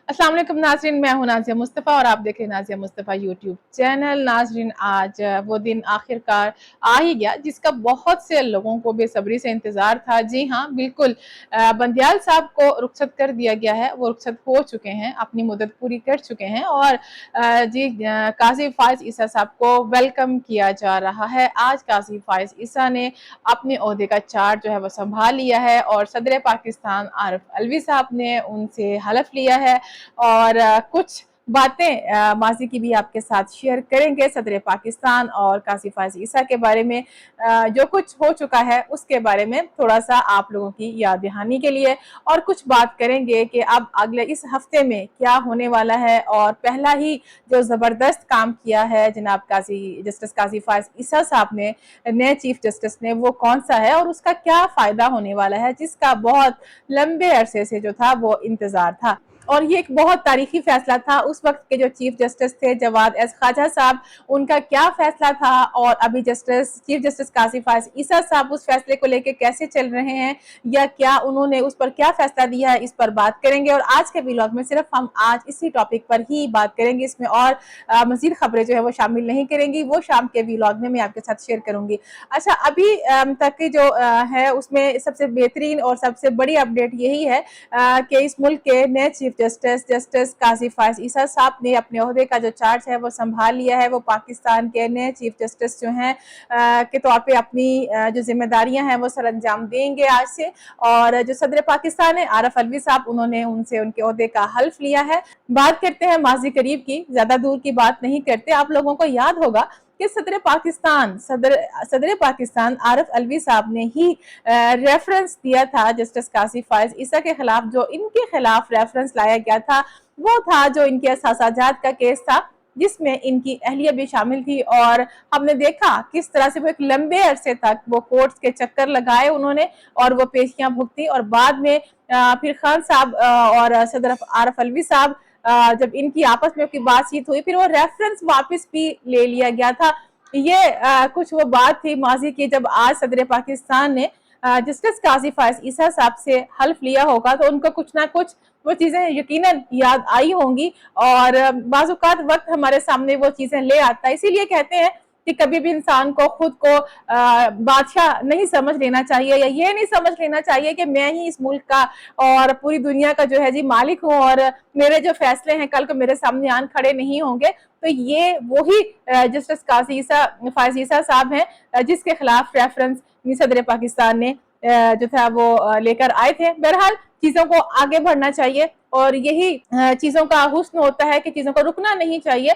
अस्सलाम वालेकुम नाज़रीन, मैं हूं नाज़िया मुस्तफ़ा और आप देख रहे हैं नाज़िया मुस्तफ़ा यूट्यूब चैनल। नाज़रीन, आज वो दिन आखिरकार आ ही गया जिसका बहुत से लोगों को बेसब्री से इंतज़ार था। जी हाँ, बिल्कुल, बंदियाल साहब को रुखसत कर दिया गया है। वो रुखसत हो चुके हैं, अपनी मुद्दत पूरी कर चुके हैं और काज़ी फ़ाइज़ ईसा साहब को वेलकम किया जा रहा है। आज काज़ी फ़ाइज़ ईसा ने अपने ओहदे का चार्ज जो है वो संभाल लिया है और सदर पाकिस्तान आरिफ अलवी साहब ने उनसे हलफ लिया है और कुछ बातें माजी की भी आपके साथ शेयर करेंगे सदर पाकिस्तान और काजी फ़ाइज़ ईसा के बारे में। जो कुछ हो चुका है उसके बारे में थोड़ा सा आप लोगों की याद दहानी के लिए और कुछ बात करेंगे कि अब अगले इस हफ्ते में क्या होने वाला है। और पहला ही जो ज़बरदस्त काम किया है जनाब जस्टिस काजी फ़ाइज़ ईसा साहब ने, नए चीफ जस्टिस ने, वो कौन सा है और उसका क्या फ़ायदा होने वाला है, जिसका बहुत लंबे अरसे से जो था वो इंतज़ार था। और ये एक बहुत तारीखी फैसला था। उस वक्त के जो चीफ जस्टिस थे जवाद एस ख्वाजा साहब, उनका क्या फैसला था और अभी चीफ जस्टिस काजी फ़ाइज़ ईसा साहब उस फैसले को लेके कैसे चल रहे हैं या क्या उन्होंने उस पर क्या फैसला दिया है, इस पर बात करेंगे। और आज के व्लॉग में सिर्फ हम आज इसी टॉपिक पर ही बात करेंगे, इसमें और मजीद खबरें जो है वो शामिल नहीं करेंगी, वो शाम के व्लॉग में मैं आपके साथ शेयर करूंगी। अच्छा, अभी तक की जो है उसमें सबसे बेहतरीन और सबसे बड़ी अपडेट यही है कि इस मुल्क के नए चीफ जस्टिस काजी फ़ाइज़ ईसा साहब ने अपने ओहदे का जो चार्ज है वो संभाल लिया है। वो पाकिस्तान के नए चीफ जस्टिस जो हैं के तौर पे अपनी जो जिम्मेदारियां हैं वो सर अंजाम देंगे आज से। और जो सदर पाकिस्तान है आरिफ अलवी साहब, उन्होंने उनसे उनके ओहदे का हल्फ लिया है। बात करते हैं माजी करीब की, ज्यादा दूर की बात नहीं करते। आप लोगों को याद होगा कि सदर पाकिस्तान आरिफ अलवी साहब ने ही रेफरेंस दिया था जस्टिस काजी फ़ाइज़ ईसा के खिलाफ। जो इनके खिलाफ रेफरेंस लाया गया था वो था जो इनके असासाजात का केस था, जिसमें इनकी अहलिया भी शामिल थी। और हमने देखा किस तरह से वो एक लंबे अरसे तक वो कोर्ट्स के चक्कर लगाए उन्होंने और वो पेशियां भुगती। और बाद में फिर खान साहब और सदर आरिफ अलवी साहब, जब इनकी आपस में की बातचीत हुई, फिर वो रेफरेंस वापस भी ले लिया गया था। ये कुछ वो बात थी माजी की। जब आज सदर पाकिस्तान ने जस्टिस काजी फ़ाइज़ ईसा साहब से हल्फ लिया होगा तो उनको कुछ ना कुछ वो चीजें यकीनन याद आई होंगी और बाज़ औक़ात वक्त हमारे सामने वो चीजें ले आता है। इसीलिए कहते हैं कि कभी भी इंसान को खुद को बादशाह नहीं समझ लेना चाहिए या ये नहीं समझ लेना चाहिए कि मैं ही इस मुल्क का और पूरी दुनिया का जो है जी मालिक हूँ और मेरे जो फैसले हैं कल को मेरे सामने आन खड़े नहीं होंगे। तो ये वही जस्टिस काजी फ़ाइज़ ईसा साहब हैं जिसके खिलाफ रेफरेंस सदर पाकिस्तान ने जो था वो लेकर आए थे। बहरहाल चीजों को आगे बढ़ना चाहिए और यही चीजों का हुस्न होता है कि चीजों को रुकना नहीं चाहिए।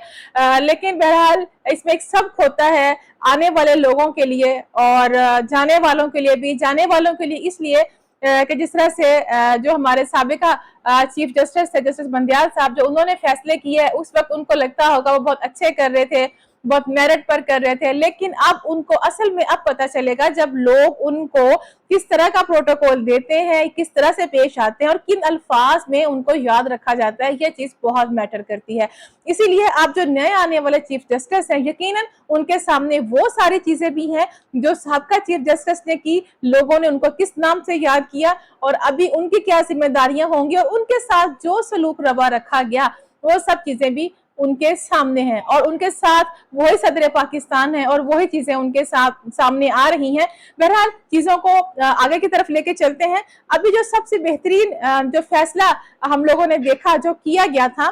लेकिन बहरहाल इसमें एक सबक होता है आने वाले लोगों के लिए और जाने वालों के लिए भी। जाने वालों के लिए इसलिए कि जिस तरह से जो हमारे साबिका चीफ जस्टिस थे जस्टिस बंदियाल साहब, जो उन्होंने फैसले किए उस वक्त उनको लगता होगा वो बहुत अच्छे कर रहे थे, बहुत मेरिट पर कर रहे थे। लेकिन अब उनको असल में अब पता चलेगा जब लोग उनको किस तरह का प्रोटोकॉल देते हैं, किस तरह से पेश आते हैं और किन अल्फाज में उनको याद रखा जाता है। यह चीज बहुत मैटर करती है। इसीलिए अब जो नए आने वाले चीफ जस्टिस हैं, यकीनन उनके सामने वो सारी चीजें भी हैं जो साबका चीफ जस्टिस ने की, लोगों ने उनको किस नाम से याद किया और अभी उनकी क्या जिम्मेदारियां होंगी और उनके साथ जो सलूक रवा रखा गया वो सब चीजें भी उनके सामने हैं। और उनके साथ वही सदर पाकिस्तान है और वही चीजें उनके सामने आ रही हैं। बहरहाल चीजों को आगे की तरफ लेके चलते हैं। अभी जो सबसे बेहतरीन जो फैसला हम लोगों ने देखा जो किया गया था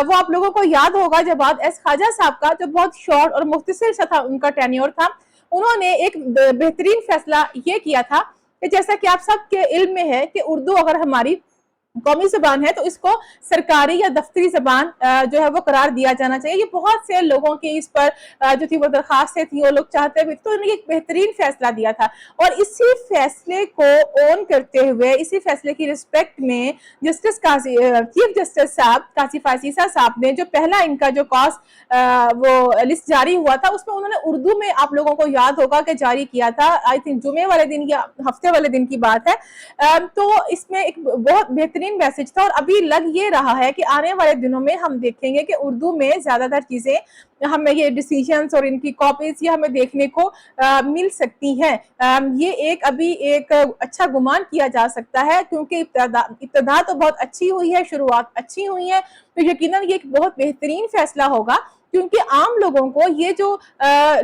वो आप लोगों को याद होगा जवाद एस ख्वाजा साहब का, जो बहुत शॉर्ट और मुख्तसर सा था उनका टेन्योर था। उन्होंने एक बेहतरीन फैसला ये किया था कि जैसा कि आप सबके इल्म में है कि उर्दू अगर हमारी कौमी जबान है तो इसको सरकारी या दफ्तरी जबान जो है वो करार दिया जाना चाहिए। ये बहुत से लोगों की इस पर जो थी वो दरखास्तें थी, वो लोग चाहते भी, तो उन्होंने एक बेहतरीन फैसला दिया था। और इसी फैसले को ऑन करते हुए, इसी फैसले की रिस्पेक्ट में चीफ जस्टिस साहब काजी फ़ाइज़ ईसा साहब ने जो पहला इनका जो कॉस वो लिस्ट जारी हुआ था उसमें उन्होंने उर्दू में, आप लोगों को याद होगा कि जारी किया था, आई थिंक जुमे वाले दिन या हफ्ते वाले दिन की बात है। तो इसमें एक बहुत बेहतरीन بہترین میسج تھا، اور ابھی لگ یہ رہا ہے کہ آنے والے دنوں میں ہم دیکھیں گے کہ اردو میں زیادہ تر چیزیں ہمیں یہ ڈیسیژنز اور ان کی کاپیز یہ ہمیں دیکھنے کو مل سکتی ہیں۔ یہ ابھی ایک اچھا گمان کیا جا سکتا ہے، کیونکہ ابتدا تو بہت اچھی ہوئی ہے، شروعات اچھی ہوئی ہے، تو یقیناً یہ ایک بہت بہترین فیصلہ ہوگا، کیونکہ عام لوگوں کو یہ جو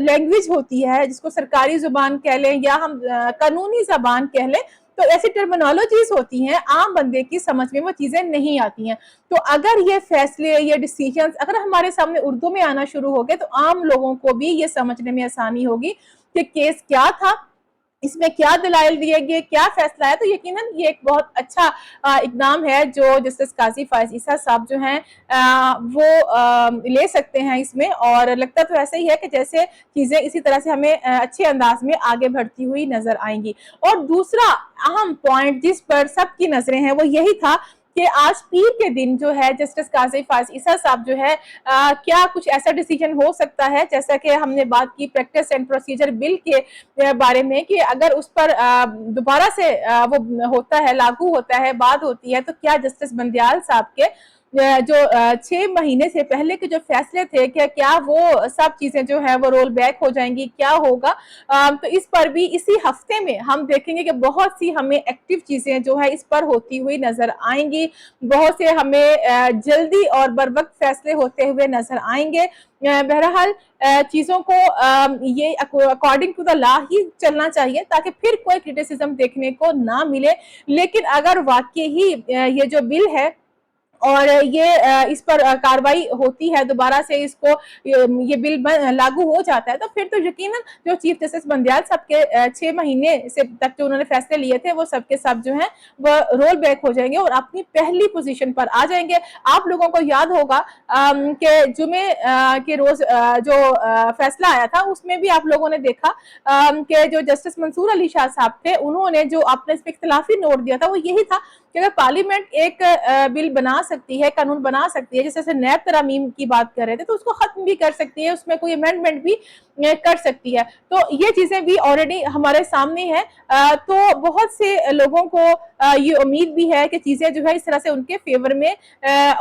لینگویج ہوتی ہے، جس کو سرکاری زبان کہہ لیں یا ہم قانونی زبان کہہ لیں، تو ایسی ٹرمینالوجیز ہوتی ہیں عام بندے کی سمجھ میں وہ چیزیں نہیں آتی ہیں۔ تو اگر یہ فیصلے یہ ڈیسیژنز اگر ہمارے سامنے اردو میں آنا شروع ہو گئے تو عام لوگوں کو بھی یہ سمجھنے میں آسانی ہوگی کہ کیس کیا تھا، اس میں کیا دلائل دیے گئے، کیا فیصلہ ہے۔ تو یقیناً یہ ایک بہت اچھا اقدام ہے جو جسٹس قاضی فائز عیسیٰ صاحب جو ہیں وہ لے سکتے ہیں اس میں، اور لگتا تو ایسا ہی ہے کہ جیسے چیزیں اسی طرح سے ہمیں اچھے انداز میں آگے بڑھتی ہوئی نظر آئیں گی۔ اور دوسرا اہم پوائنٹ جس پر سب کی نظریں ہیں وہ یہی تھا کہ آج پیر کے دن جو ہے جسٹس قاضی فائز عیسیٰ صاحب جو ہے کیا کچھ ایسا ڈیسیجن ہو سکتا ہے، جیسا کہ ہم نے بات کی پریکٹس اینڈ پروسیجر بل کے بارے میں، کہ اگر اس پر دوبارہ سے وہ ہوتا ہے، لاگو ہوتا ہے، بات ہوتی ہے، تو کیا جسٹس بندیال صاحب کے جو 6 مہینے سے پہلے کے جو فیصلے تھے کیا وہ سب چیزیں جو ہے وہ رول بیک ہو جائیں گی، کیا ہوگا؟ تو اس پر بھی اسی ہفتے میں ہم دیکھیں گے کہ بہت سی ہمیں ایکٹیو چیزیں جو ہے اس پر ہوتی ہوئی نظر آئیں گی، بہت سے ہمیں جلدی اور بر وقت فیصلے ہوتے ہوئے نظر آئیں گے۔ بہرحال چیزوں کو یہ اکارڈنگ ٹو دا لا ہی چلنا چاہیے، تاکہ پھر کوئی کرٹیسزم دیکھنے کو نہ ملے۔ لیکن اگر واقعی یہ جو بل ہے اور یہ اس پر کاروائی ہوتی ہے، دوبارہ سے اس کو یہ بل لاگو ہو جاتا ہے، تو پھر تو یقیناً جو چیف جسٹس بندیال صاحب کے 6 مہینے سے تک جو انہوں نے فیصلے لیے تھے وہ سب کے سب جو ہیں وہ رول بیک ہو جائیں گے اور اپنی پہلی پوزیشن پر آ جائیں گے۔ آپ لوگوں کو یاد ہوگا کہ جمعے کے روز جو فیصلہ آیا تھا اس میں بھی آپ لوگوں نے دیکھا کہ جو جسٹس منصور علی شاہ صاحب تھے انہوں نے جو اپنے اس پہ اختلافی نوٹ دیا تھا وہ یہی تھا کہ اگر پارلیمنٹ ایک بل بنا سکتی ہے، قانون بنا سکتی ہے، جیسے نیب ترامیم کی بات کر رہے تھے، تو اس کو ختم بھی کر سکتی ہے، اس میں کوئی امینڈمنٹ بھی کر سکتی ہے۔ تو یہ چیزیں بھی آلریڈی ہمارے سامنے ہیں، تو بہت سے لوگوں کو یہ امید بھی ہے کہ چیزیں جو ہے اس طرح سے ان کے فیور میں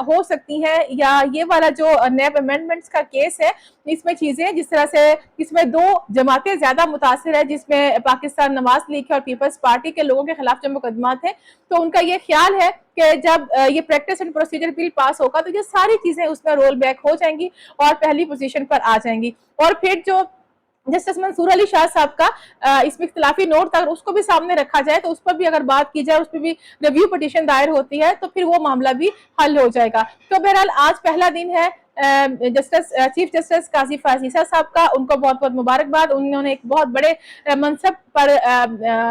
ہو سکتی ہیں، یا یہ والا جو نیب امینڈمنٹس کا کیس ہے اس میں چیزیں جس طرح سے اس میں 2 جماعتیں زیادہ متاثر ہے، جس میں پاکستان نواز لیگ اور پیپلز پارٹی کے لوگوں کے خلاف جو مقدمات ہیں، تو ان کا یہ خیال ہے کہ جب یہ پریکٹس اینڈ پروسیجر بل پاس ہوگا تو یہ ساری چیزیں اس میں رول بیک ہو جائیں گی اور پہلی پوزیشن پر آ جائیں گی۔ اور پھر جو جسٹس منصور علی شاہ صاحب کا اس میں اختلافی نوٹ تھا، اگر اس کو بھی سامنے رکھا جائے تو اس پر بھی اگر بات کی جائے، اس پہ بھی ریویو پٹیشن دائر ہوتی ہے، تو پھر وہ معاملہ بھی حل ہو جائے گا۔ تو بہرحال آج پہلا دن ہے چیف جسٹس قاضی فائز عیسیٰ صاحب کا، ان کو بہت بہت مبارکباد۔ انہوں نے ایک بہت بڑے منصب پر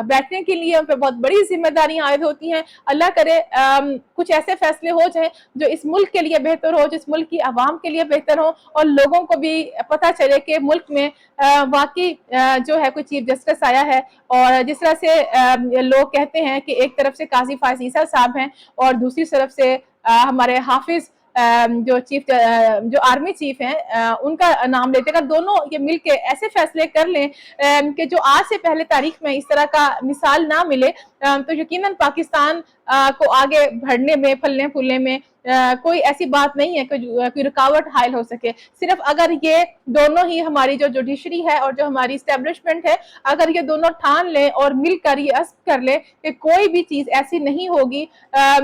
بیٹھنے کے لیے ان پہ بہت بڑی ذمہ داریاں عائد ہوتی ہیں۔ اللہ کرے کچھ ایسے فیصلے ہو جائیں جو اس ملک کے لیے بہتر ہو، جس ملک کی عوام کے لیے بہتر ہو، اور لوگوں کو بھی پتہ چلے کہ ملک میں واقعی جو ہے کوئی چیف جسٹس آیا ہے۔ اور جس طرح سے لوگ کہتے ہیں کہ ایک طرف سے قاضی فائز عیسیٰ صاحب ہیں اور دوسری طرف سے ہمارے حافظ جو آرمی چیف ہیں ان کا نام لیتے ہیں، اگر دونوں یہ مل کے ایسے فیصلے کر لیں کہ جو آج سے پہلے تاریخ میں اس طرح کا مثال نہ ملے، تو یقیناً پاکستان کو آگے بڑھنے میں، پھلنے پھولنے میں کوئی ایسی بات نہیں ہے کہ کوئی رکاوٹ حائل ہو سکے۔ صرف اگر یہ دونوں ہی ہماری جو جوڈیشری ہے اور جو ہماری اسٹیبلشمنٹ ہے، اگر یہ دونوں ٹھان لیں اور مل کر یہ عزم کر لیں کہ کوئی بھی چیز ایسی نہیں ہوگی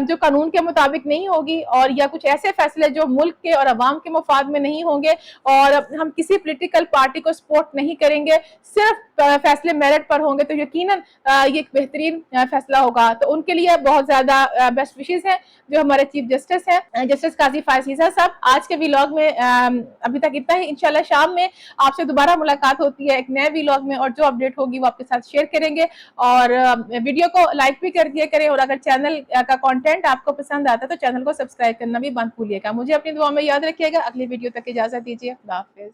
جو قانون کے مطابق نہیں ہوگی، اور یا کچھ ایسے فیصلے جو ملک کے اور عوام کے مفاد میں نہیں ہوں گے، اور ہم کسی پولیٹیکل پارٹی کو سپورٹ نہیں کریں گے، صرف فیصلے میرٹ پر ہوں گے، تو یقیناً یہ ایک بہترین فیصلہ ہوگا۔ تو ان کے لیے بہت زیادہ بیسٹ وشز ہیں جو ہمارے چیف جسٹس ہیں جسٹس قاضی فائز عیسیٰ صاحب۔ آج کے ویلاگ میں ابھی تک اتنا ہی، انشاءاللہ شام میں آپ سے دوبارہ ملاقات ہوتی ہے ایک نئے ویلاگ میں، اور جو اپڈیٹ ہوگی وہ آپ کے ساتھ شیئر کریں گے، اور ویڈیو کو لائک بھی کر دیا کریں، اور اگر چینل کا کنٹینٹ آپ کو پسند آتا ہے تو چینل کو سبسکرائب کرنا بھی مت بھولیے گا۔ مجھے اپنی دعا میں یاد رکھیے گا۔ اگلی ویڈیو تک اجازت دیجیے، خدا حافظ۔